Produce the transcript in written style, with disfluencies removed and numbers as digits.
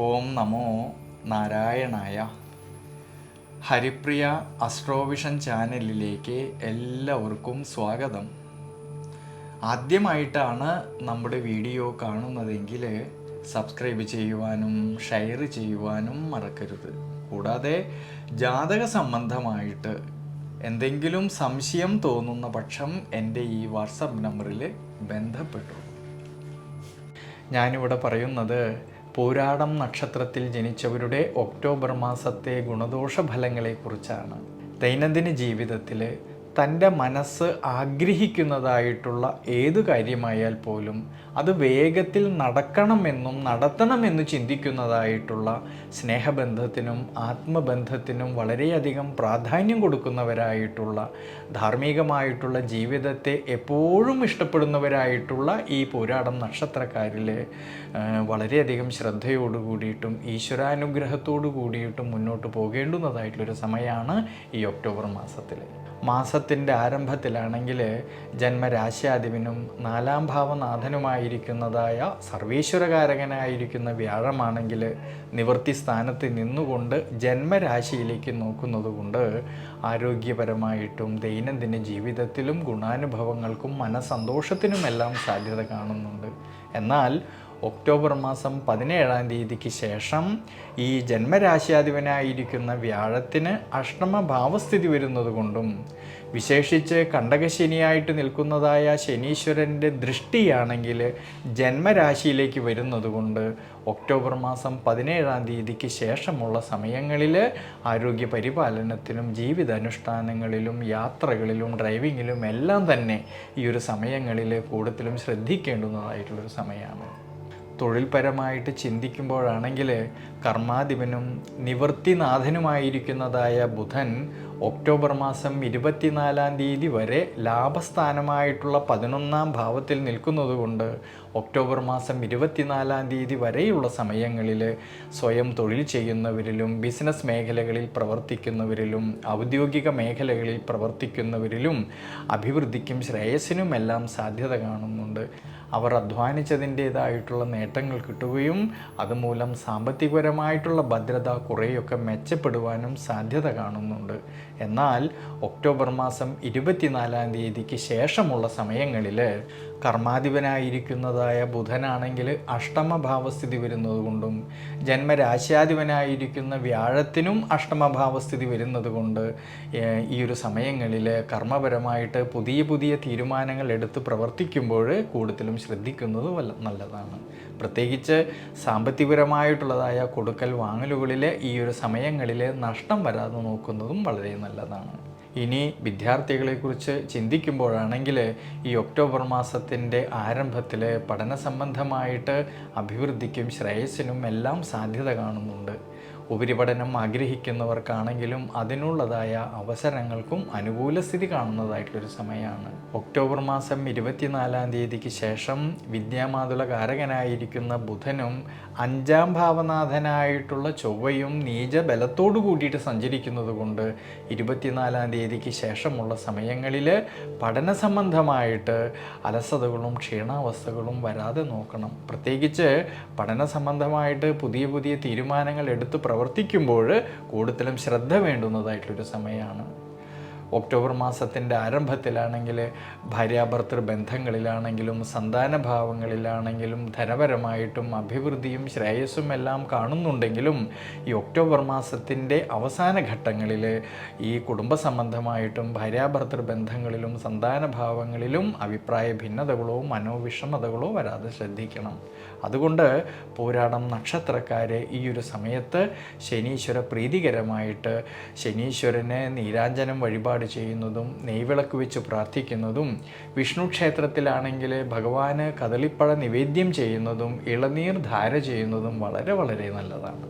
ഓം നമോ നാരായണായ. ഹരിപ്രിയ അസ്ട്രോവിഷൻ ചാനലിലേക്ക് എല്ലാവർക്കും സ്വാഗതം. ആദ്യമായിട്ടാണ് നമ്മുടെ വീഡിയോ കാണുന്നതെങ്കിൽ സബ്സ്ക്രൈബ് ചെയ്യുവാനും ഷെയർ ചെയ്യുവാനും മറക്കരുത്. കൂടാതെ ജാതക സംബന്ധമായിട്ട് എന്തെങ്കിലും സംശയം തോന്നുന്ന പക്ഷം എൻ്റെ ഈ വാട്സപ്പ് നമ്പറിൽ ബന്ധപ്പെട്ടു. ഞാനിവിടെ പറയുന്നത് പൂരാടം നക്ഷത്രത്തിൽ ജനിച്ചവരുടെ ഒക്ടോബർ മാസത്തെ ഗുണദോഷ ഫലങ്ങളെക്കുറിച്ചാണ്. ദൈനംദിന ജീവിതത്തിൽ തൻ്റെ മനസ്സ് ആഗ്രഹിക്കുന്നതായിട്ടുള്ള ഏതു കാര്യമായാൽ പോലും അത് വേഗത്തിൽ നടക്കണമെന്നും നടത്തണമെന്ന് ചിന്തിക്കുന്നതായിട്ടുള്ള സ്നേഹബന്ധത്തിനും ആത്മബന്ധത്തിനും വളരെയധികം പ്രാധാന്യം കൊടുക്കുന്നവരായിട്ടുള്ള ധാർമ്മികമായിട്ടുള്ള ജീവിതത്തെ എപ്പോഴും ഇഷ്ടപ്പെടുന്നവരായിട്ടുള്ള ഈ പൂരാടം നക്ഷത്രക്കാരിൽ വളരെയധികം ശ്രദ്ധയോടു കൂടിയിട്ടും ഈശ്വരാനുഗ്രഹത്തോടു കൂടിയിട്ടും മുന്നോട്ട് പോകേണ്ടുന്നതായിട്ടുള്ളൊരു സമയമാണ് ഈ ഒക്ടോബർ മാസത്തിൽ. മാസത്തിൻ്റെ ആരംഭത്തിലാണെങ്കിൽ ജന്മരാശ്യാധിപനും 4ാം ഭാവനാഥനുമായിരിക്കുന്നതായ സർവീശ്വരകാരകനായിരിക്കുന്ന വ്യാഴമാണെങ്കിൽ നിവൃത്തി സ്ഥാനത്ത് നിന്നുകൊണ്ട് ജന്മരാശിയിലേക്ക് നോക്കുന്നത് കൊണ്ട് ആരോഗ്യപരമായിട്ടും ദൈനംദിന ജീവിതത്തിലും ഗുണാനുഭവങ്ങൾക്കും മനസ്സന്തോഷത്തിനുമെല്ലാം സാധ്യത കാണുന്നുണ്ട്. എന്നാൽ ഒക്ടോബർ മാസം 17-ാം തീയതിക്ക് ശേഷം ഈ ജന്മരാശ്യാധിപനായിരിക്കുന്ന വ്യാഴത്തിന് അഷ്ടമ ഭാവസ്ഥിതി വരുന്നത് കൊണ്ടും വിശേഷിച്ച് കണ്ടകശനിയായിട്ട് നിൽക്കുന്നതായ ശനീശ്വരൻ്റെ ദൃഷ്ടിയാണെങ്കിൽ ജന്മരാശിയിലേക്ക് വരുന്നത് കൊണ്ട് ഒക്ടോബർ മാസം 17-ാം തീയതിക്ക് ശേഷമുള്ള സമയങ്ങളിൽ ആരോഗ്യ പരിപാലനത്തിനും ജീവിതാനുഷ്ഠാനങ്ങളിലും യാത്രകളിലും ഡ്രൈവിങ്ങിലും എല്ലാം തന്നെ ഈ ഒരു സമയങ്ങളിൽ കൂടുതലും ശ്രദ്ധിക്കേണ്ടുന്നതായിട്ടുള്ളൊരു സമയമാണ്. തൊഴിൽപരമായിട്ട് ചിന്തിക്കുമ്പോഴാണെങ്കിൽ കർമാധിപനും നിവൃത്തിനാഥനുമായിരിക്കുന്നതായ ബുധൻ ഒക്ടോബർ മാസം 24-ാം തീയതി വരെ ലാഭസ്ഥാനമായിട്ടുള്ള 11-ാം ഭാവത്തിൽ നിൽക്കുന്നത് കൊണ്ട് ഒക്ടോബർ മാസം 24-ാം തീയതി വരെയുള്ള സമയങ്ങളിൽ സ്വയം തൊഴിൽ ചെയ്യുന്നവരിലും ബിസിനസ് മേഖലകളിൽ പ്രവർത്തിക്കുന്നവരിലും ഔദ്യോഗിക മേഖലകളിൽ പ്രവർത്തിക്കുന്നവരിലും അഭിവൃദ്ധിക്കും ശ്രേയസ്സിനുമെല്ലാം സാധ്യത കാണുന്നുണ്ട്. അവർ അധ്വാനിച്ചതിൻ്റേതായിട്ടുള്ള നേട്ടങ്ങൾ കിട്ടുകയും അതുമൂലം സാമ്പത്തികപരമായിട്ടുള്ള ഭദ്രത കുറേയൊക്കെ മെച്ചപ്പെടുവാനും സാധ്യത കാണുന്നുണ്ട്. എന്നാൽ ഒക്ടോബർ മാസം 24-ാം തീയതിക്ക് ശേഷമുള്ള സമയങ്ങളിൽ കർമാധിപനായിരിക്കുന്നതായ ബുധനാണെങ്കിൽ അഷ്ടമഭാവസ്ഥിതി വരുന്നത് കൊണ്ടും ജന്മരാശ്യാധിപനായിരിക്കുന്ന വ്യാഴത്തിനും അഷ്ടമഭാവസ്ഥിതി വരുന്നത് കൊണ്ട് ഈ ഒരു സമയങ്ങളിൽ കർമ്മപരമായിട്ട് പുതിയ പുതിയ തീരുമാനങ്ങൾ എടുത്ത് പ്രവർത്തിക്കുമ്പോൾ കൂടുതലും ശ്രദ്ധിക്കുന്നത് നല്ലതാണ്. പ്രത്യേകിച്ച് സാമ്പത്തികപരമായിട്ടുള്ളതായ കൊടുക്കൽ വാങ്ങലുകളിൽ ഈ ഒരു സമയങ്ങളിൽ നഷ്ടം വരാതെ നോക്കുന്നതും വളരെ നല്ലതാണ്. ഇനി വിദ്യാർത്ഥികളെക്കുറിച്ച് ചിന്തിക്കുമ്പോഴാണെങ്കിൽ ഈ ഒക്ടോബർ മാസത്തിൻ്റെ ആരംഭത്തിൽ പഠന സംബന്ധമായിട്ട് അഭിവൃദ്ധിക്കും ശ്രേയസ്സിനും എല്ലാം സാധ്യത കാണുന്നുണ്ട്. ഉപരിപഠനം ആഗ്രഹിക്കുന്നവർക്കാണെങ്കിലും അതിനുള്ളതായ അവസരങ്ങൾക്കും അനുകൂല സ്ഥിതി കാണുന്നതായിട്ടൊരു സമയമാണ്. ഒക്ടോബർ മാസം 24-ാം തീയതിക്ക് ശേഷം വിദ്യാമാതുല കാരകനായിരിക്കുന്ന ബുധനും 5ാം ഭാവനാഥനായിട്ടുള്ള ചൊവ്വയും നീചബലത്തോടു കൂടിയിട്ട് സഞ്ചരിക്കുന്നത് കൊണ്ട് 24-ാം തീയതിക്ക് ശേഷമുള്ള സമയങ്ങളിൽ പഠന സംബന്ധമായിട്ട് അലസതകളും ക്ഷീണാവസ്ഥകളും വരാതെ നോക്കണം. പ്രത്യേകിച്ച് പഠന സംബന്ധമായിട്ട് പുതിയ പുതിയ തീരുമാനങ്ങൾ എടുത്ത് പ്രവർത്തിക്കുമ്പോൾ കൂടുതലും ശ്രദ്ധ വേണ്ടുന്നതായിട്ടൊരു സമയമാണ്. ഒക്ടോബർ മാസത്തിൻ്റെ ആരംഭത്തിലാണെങ്കിൽ ഭാര്യാഭർത്തൃ ബന്ധങ്ങളിലാണെങ്കിലും സന്താനഭാവങ്ങളിലാണെങ്കിലും ധനപരമായിട്ടും അഭിവൃദ്ധിയും ശ്രേയസ്സും എല്ലാം കാണുന്നുണ്ടെങ്കിലും ഈ ഒക്ടോബർ മാസത്തിൻ്റെ അവസാന ഘട്ടങ്ങളിൽ ഈ കുടുംബ സംബന്ധമായിട്ടും ഭാര്യാഭർത്തൃ ബന്ധങ്ങളിലും സന്താനഭാവങ്ങളിലും അഭിപ്രായ ഭിന്നതകളോ മനോവിഷമതകളോ വരാതെ ശ്രദ്ധിക്കണം. അതുകൊണ്ട് പൂരാടം നക്ഷത്രക്കാരെ ഈ ഒരു സമയത്ത് ശനീശ്വര പ്രീതികരമായിട്ട് ശനീശ്വരന് നീരാഞ്ജനം വഴിപാട് ചെയ്യുന്നതും നെയ്വിളക്ക് വെച്ച് പ്രാർത്ഥിക്കുന്നതും വിഷ്ണു ക്ഷേത്രത്തിലാണെങ്കിൽ ഭഗവാന് കദളിപ്പഴ നിവേദ്യം ചെയ്യുന്നതും ഇളനീർ ധാര ചെയ്യുന്നതും വളരെ വളരെ നല്ലതാണ്.